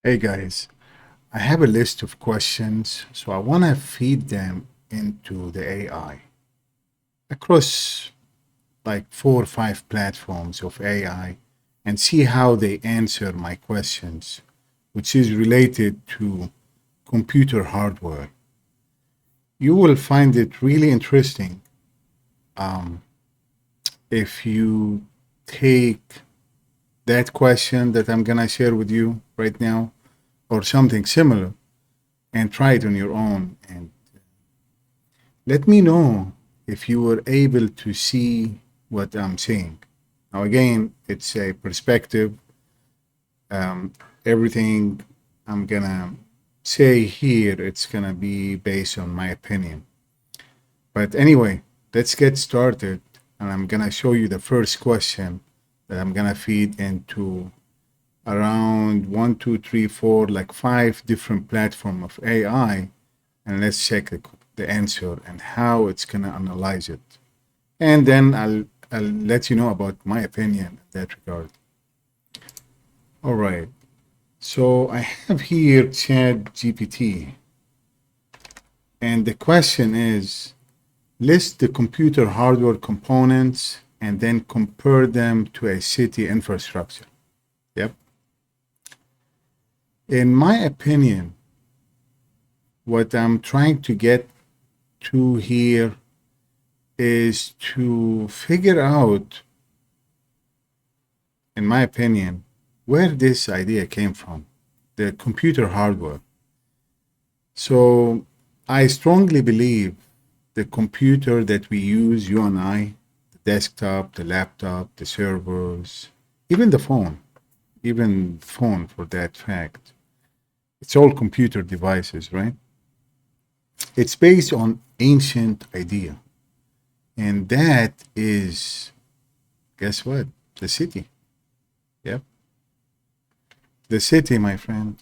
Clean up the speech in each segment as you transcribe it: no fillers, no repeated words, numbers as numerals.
Hey guys, I have a list of questions, so I want to feed them into the AI across like 4 or 5 platforms of AI and see how they answer my questions, which is related to computer hardware. You will find it really interesting um, if you take that question that I'm going to share with you right now or something similar and try it on your own and let me know if you were able to see what I'm saying. Now, again, it's a perspective. Um, Everything I'm gonna say here, it's gonna be based on my opinion. But anyway, let's get started. And I'm gonna show you the first question that I'm gonna feed into around one, two, three, four, like 5 different platform of AI, and let's check the answer and how it's gonna analyze it. And then I'll let you know about my opinion in that regard. All right. So I have here Chat GPT, and the question is list the computer hardware components and then compare them to a city infrastructure. Yep. In my opinion, what I'm trying to get to here is to figure out, in my opinion, where this idea came from, the computer hardware. So I strongly believe the computer that we use, you and I, the desktop, the laptop, the servers, even phone for that fact, it's all computer devices, right? It's based on ancient idea. And that is, guess what? The city. Yep. The city, my friend.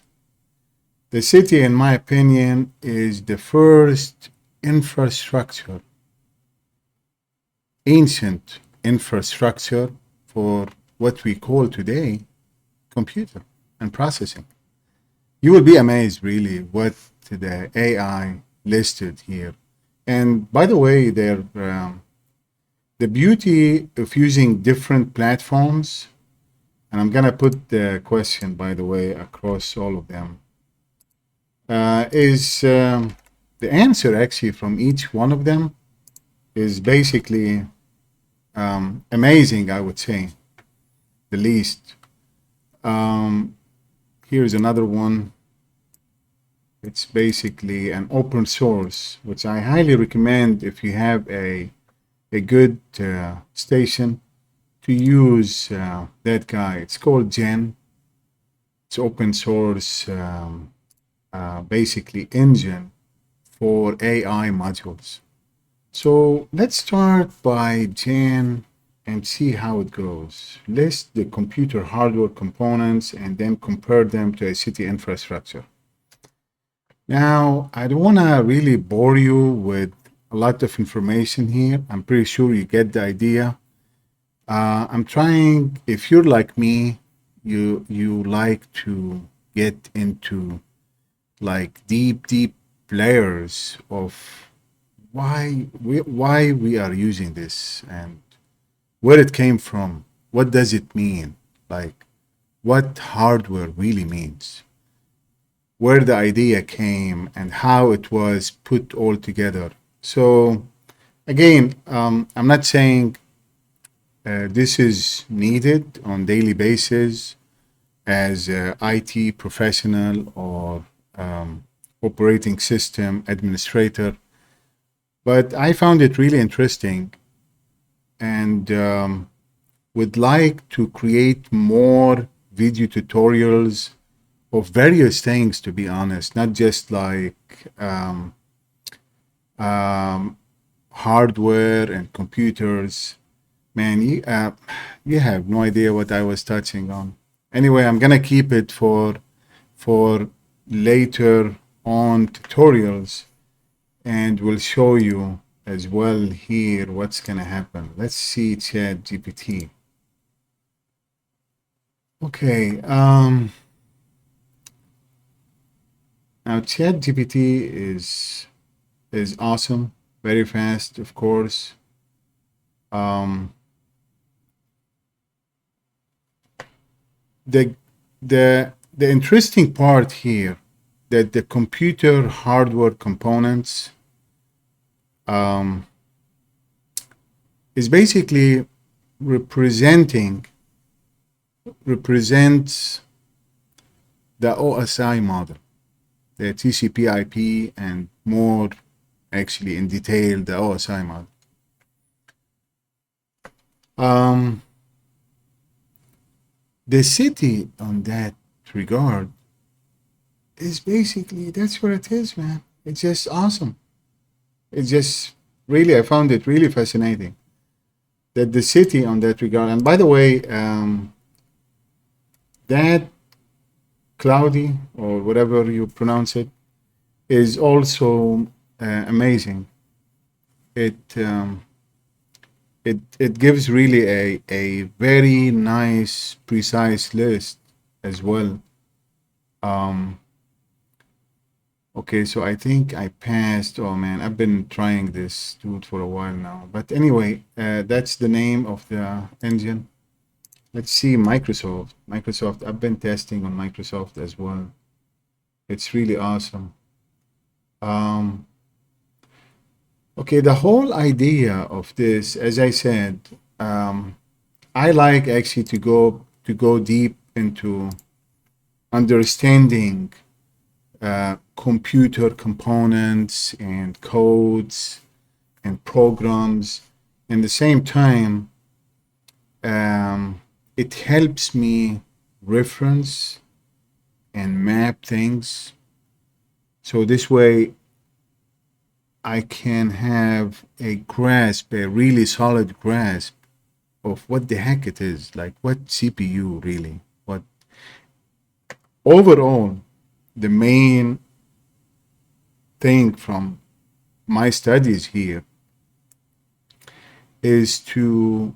The city, in my opinion, is the first infrastructure, ancient infrastructure for what we call today computer and processing. You will be amazed, really, what the AI listed here. And by the way, the beauty of using different platforms, and I'm going to put the question, by the way, across all of them, is the answer actually from each one of them is basically amazing, I would say, the least. Um, Here's another one. It's basically an open source, which I highly recommend if you have a good station to use that guy. It's called Gen. It's open source, basically engine for AI modules. So let's start by Gen and see how it goes. List the computer hardware components and then compare them to a city infrastructure. Now, I don't want to really bore you with a lot of information here. I'm pretty sure you get the idea. I'm trying, if you're like me, you like to get into like deep layers of why we are using this and where it came from. What does it mean? Like what hardware really means, where the idea came, and how it was put all together. So again, I'm not saying this is needed on daily basis as a IT professional or operating system administrator, but I found it really interesting and would like to create more video tutorials of various things, to be honest, not just like um, hardware and computers. Man, you have no idea what I was touching on. Anyway, I'm gonna keep it for later on tutorials, and we'll show you as well here what's gonna happen. Let's see Chat GPT. Okay, Now, ChatGPT is awesome, very fast, of course. Um, the the interesting part here that the computer hardware components um, is basically representing represents the OSI model, the TCP/IP, and more actually in detail the OSI model. Um, the city on that regard is basically that's what it is, man. It's just awesome. It's just really I found it really fascinating that the city on that regard. And by the way, that cloudy or whatever you pronounce it is also amazing. It gives really a very nice precise list as well. Um, okay, so I think I passed. Oh man, I've been trying this dude for a while now. But anyway, that's the name of the engine. Let's see Microsoft. Microsoft, I've been testing on Microsoft as well. It's really awesome. Um, okay, the whole idea of this, as I said, um, I like actually to go deep into understanding computer components and codes and programs. At the same time, it helps me reference and map things. So this way, I can have a grasp, a really solid grasp of what the heck it is, like what CPU really, what overall the main thing from my studies here is to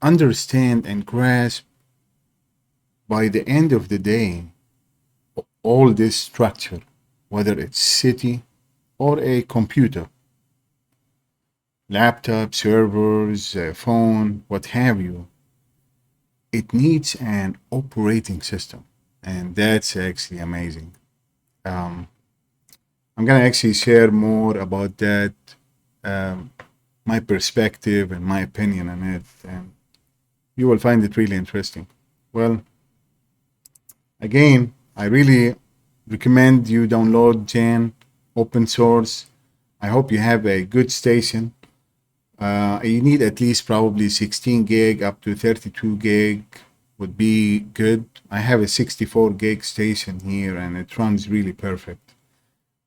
understand and grasp by the end of the day all this structure, whether it's city or a computer, laptop, servers, phone, what have you. It needs an operating system, and that's actually amazing. Um, I'm gonna actually share more about that, um, my perspective and my opinion on it, and you will find it really interesting. Well, again, I really recommend you download Jan open source. I hope you have a good station. You need at least probably 16 gig up to 32 gig would be good. I have a 64 gig station here and it runs really perfect.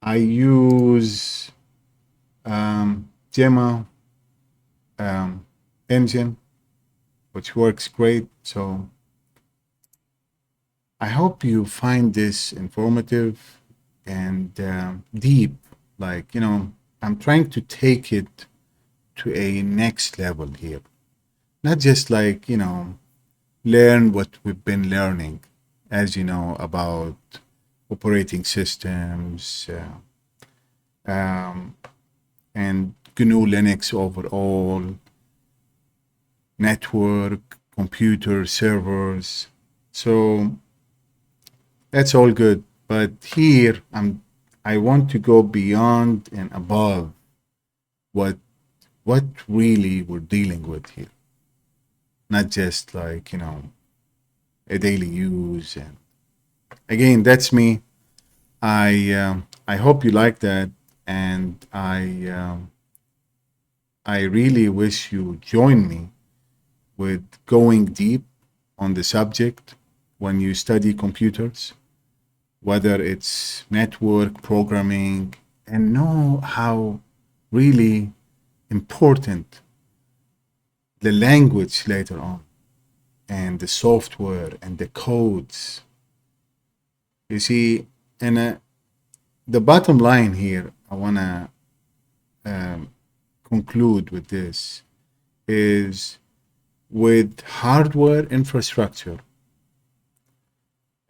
I use Gemma engine, which works great. So I hope you find this informative and deep. Like, I'm trying to take it to a next level here. Not just like, learn what we've been learning, as you know, about operating systems and GNU Linux overall, network, computer, servers. So that's all good. But here I want to go beyond and above what what really we're dealing with here. Not just like, a daily use. And again, that's me. I hope you like that, and I really wish you join me with going deep on the subject when you study computers, whether it's network programming, and know how really important the language later on and the software and the codes. You see, and the bottom line here, I want to um, conclude with this is with hardware infrastructure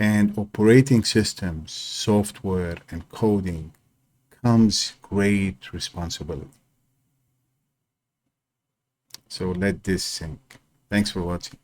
and operating systems, software, and coding comes great responsibility. So let this sink. Thanks for watching.